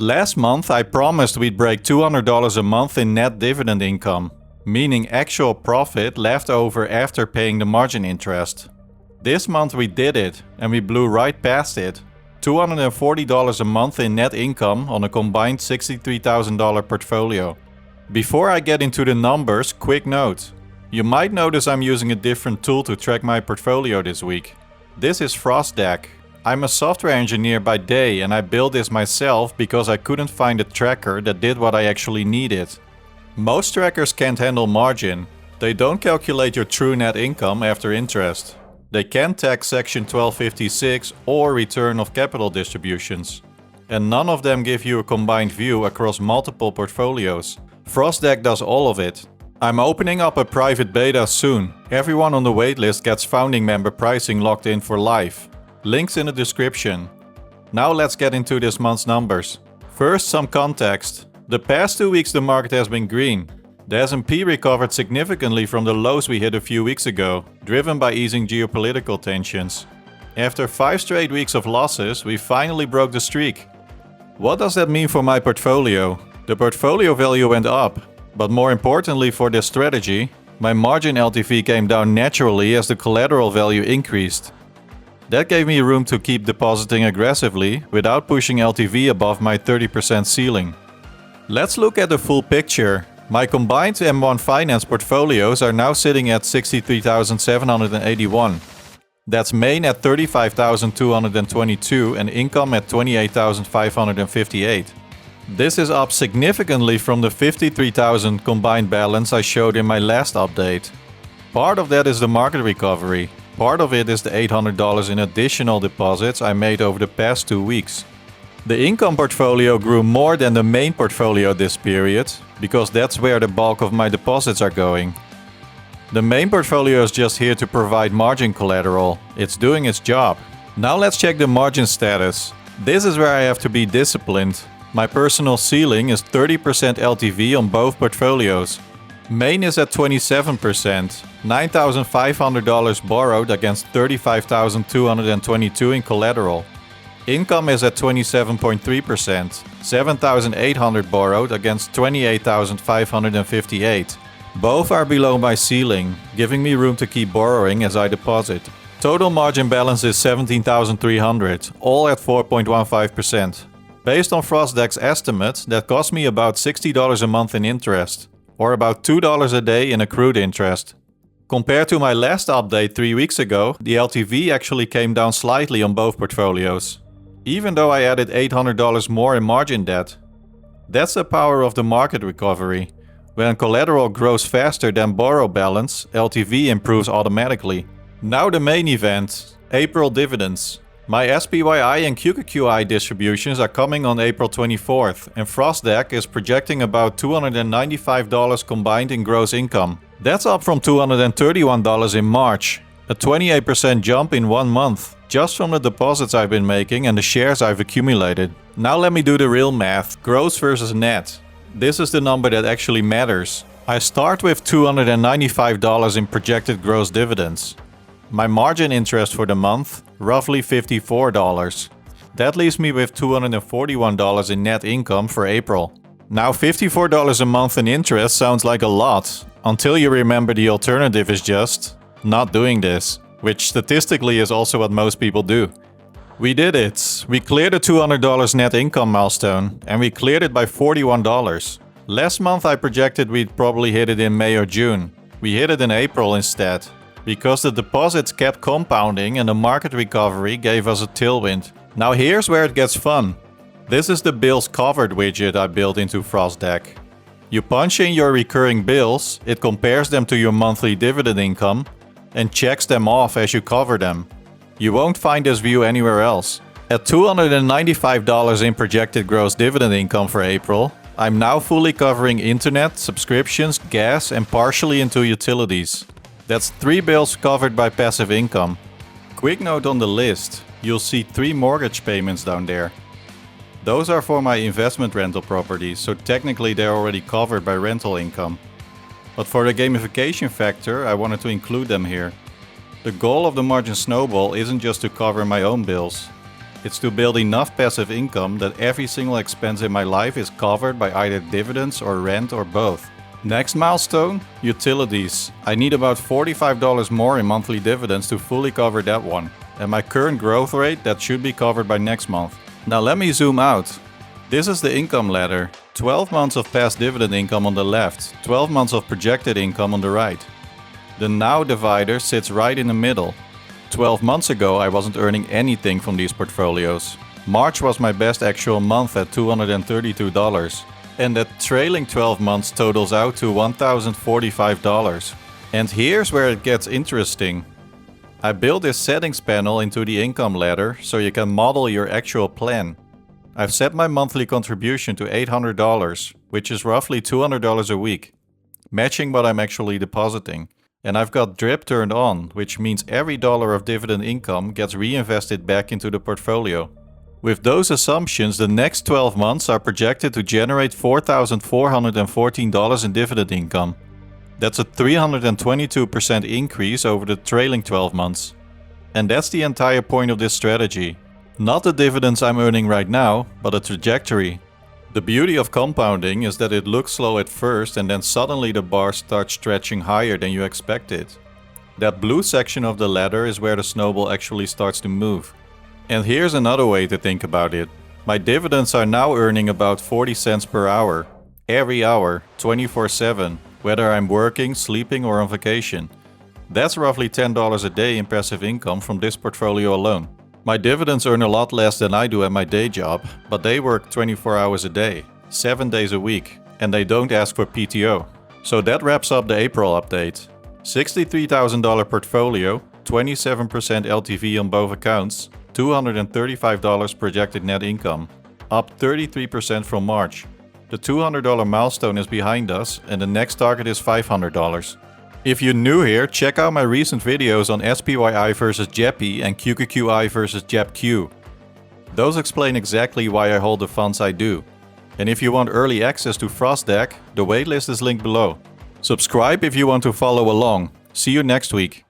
Last month I promised we'd break $200 a month in net dividend income, meaning actual profit left over after paying the margin interest. This month we did it, and we blew right past it. $240 a month in net income on a combined $63,000 portfolio. Before I get into the numbers, quick note. You might notice I'm using a different tool to track my portfolio this week. This is FrostDeck. I'm a software engineer by day and I built this myself because I couldn't find a tracker that did what I actually needed. Most trackers can't handle margin. They don't calculate your true net income after interest. They can tag section 1256 or return of capital distributions. And none of them give you a combined view across multiple portfolios. FrostDeck does all of it. I'm opening up a private beta soon. Everyone on the waitlist gets founding member pricing locked in for life. Links in the description. Now let's get into this month's numbers. First, some context. The past 2 weeks the market has been green. The S&P recovered significantly from the lows we hit a few weeks ago, driven by easing geopolitical tensions. After 5 straight weeks of losses, we finally broke the streak. What does that mean for my portfolio? The portfolio value went up, but more importantly for this strategy, my margin LTV came down naturally as the collateral value increased. That gave me room to keep depositing aggressively without pushing LTV above my 30% ceiling. Let's look at the full picture. My combined M1 Finance portfolios are now sitting at 63,781. That's main at 35,222 and income at 28,558. This is up significantly from the 53,000 combined balance I showed in my last update. Part of that is the market recovery. Part of it is the $800 in additional deposits I made over the past 2 weeks. The income portfolio grew more than the main portfolio this period, because that's where the bulk of my deposits are going. The main portfolio is just here to provide margin collateral. It's doing its job. Now let's check the margin status. This is where I have to be disciplined. My personal ceiling is 30% LTV on both portfolios. Main is at 27%, $9,500 borrowed against $35,222 in collateral. Income is at 27.3%, $7,800 borrowed against $28,558. Both are below my ceiling, giving me room to keep borrowing as I deposit. Total margin balance is $17,300, all at 4.15%. Based on FrostDeck's estimate, that cost me about $60 a month in interest, or about $2 a day in accrued interest. Compared to my last update 3 weeks ago, the LTV actually came down slightly on both portfolios, even though I added $800 more in margin debt. That's the power of the market recovery. When collateral grows faster than borrow balance, LTV improves automatically. Now the main event, April dividends. My SPYI and QQQI distributions are coming on April 24th, and FrostDeck is projecting about $295 combined in gross income. That's up from $231 in March, a 28% jump in 1 month, just from the deposits I've been making and the shares I've accumulated. Now let me do the real math, gross versus net. This is the number that actually matters. I start with $295 in projected gross dividends. My margin interest for the month, roughly $54. That leaves me with $241 in net income for April. Now $54 a month in interest sounds like a lot, until you remember the alternative is just not doing this, which statistically is also what most people do. We did it. We cleared the $200 net income milestone, and we cleared it by $41. Last month I projected we'd probably hit it in May or June. We hit it in April instead, because the deposits kept compounding and the market recovery gave us a tailwind. Now here's where it gets fun. This is the bills covered widget I built into FrostDeck. You punch in your recurring bills, it compares them to your monthly dividend income, and checks them off as you cover them. You won't find this view anywhere else. At $295 in projected gross dividend income for April, I'm now fully covering internet, subscriptions, gas, and partially into utilities. That's 3 bills covered by passive income. Quick note on the list, you'll see 3 mortgage payments down there. Those are for my investment rental properties, so technically they're already covered by rental income. But for the gamification factor, I wanted to include them here. The goal of the Margin Snowball isn't just to cover my own bills. It's to build enough passive income that every single expense in my life is covered by either dividends or rent or both. Next milestone, utilities. I need about $45 more in monthly dividends to fully cover that one. At my current growth rate, that should be covered by next month. Now let me zoom out. This is the income ladder. 12 months of past dividend income on the left, 12 months of projected income on the right. The now divider sits right in the middle. 12 months ago I wasn't earning anything from these portfolios. March was my best actual month at $232. And that trailing 12 months totals out to $1,045. And here's where it gets interesting. I built this settings panel into the income ladder so you can model your actual plan. I've set my monthly contribution to $800, which is roughly $200 a week, matching what I'm actually depositing. And I've got DRIP turned on, which means every dollar of dividend income gets reinvested back into the portfolio. With those assumptions, the next 12 months are projected to generate $4,414 in dividend income. That's a 322% increase over the trailing 12 months. And that's the entire point of this strategy. Not the dividends I'm earning right now, but a trajectory. The beauty of compounding is that it looks slow at first and then suddenly the bar starts stretching higher than you expected. That blue section of the ladder is where the snowball actually starts to move. And here's another way to think about it. My dividends are now earning about 40 cents per hour. Every hour, 24/7, whether I'm working, sleeping or on vacation. That's roughly $10 a day in passive income from this portfolio alone. My dividends earn a lot less than I do at my day job, but they work 24 hours a day, 7 days a week, and they don't ask for PTO. So that wraps up the April update. $63,000 portfolio, 27% LTV on both accounts, $235 projected net income, up 33% from March. The $200 milestone is behind us and the next target is $500. If you're new here, check out my recent videos on SPYI versus JEPI and QQQI versus JEPQ. Those explain exactly why I hold the funds I do. And if you want early access to FrostDeck, the waitlist is linked below. Subscribe if you want to follow along. See you next week.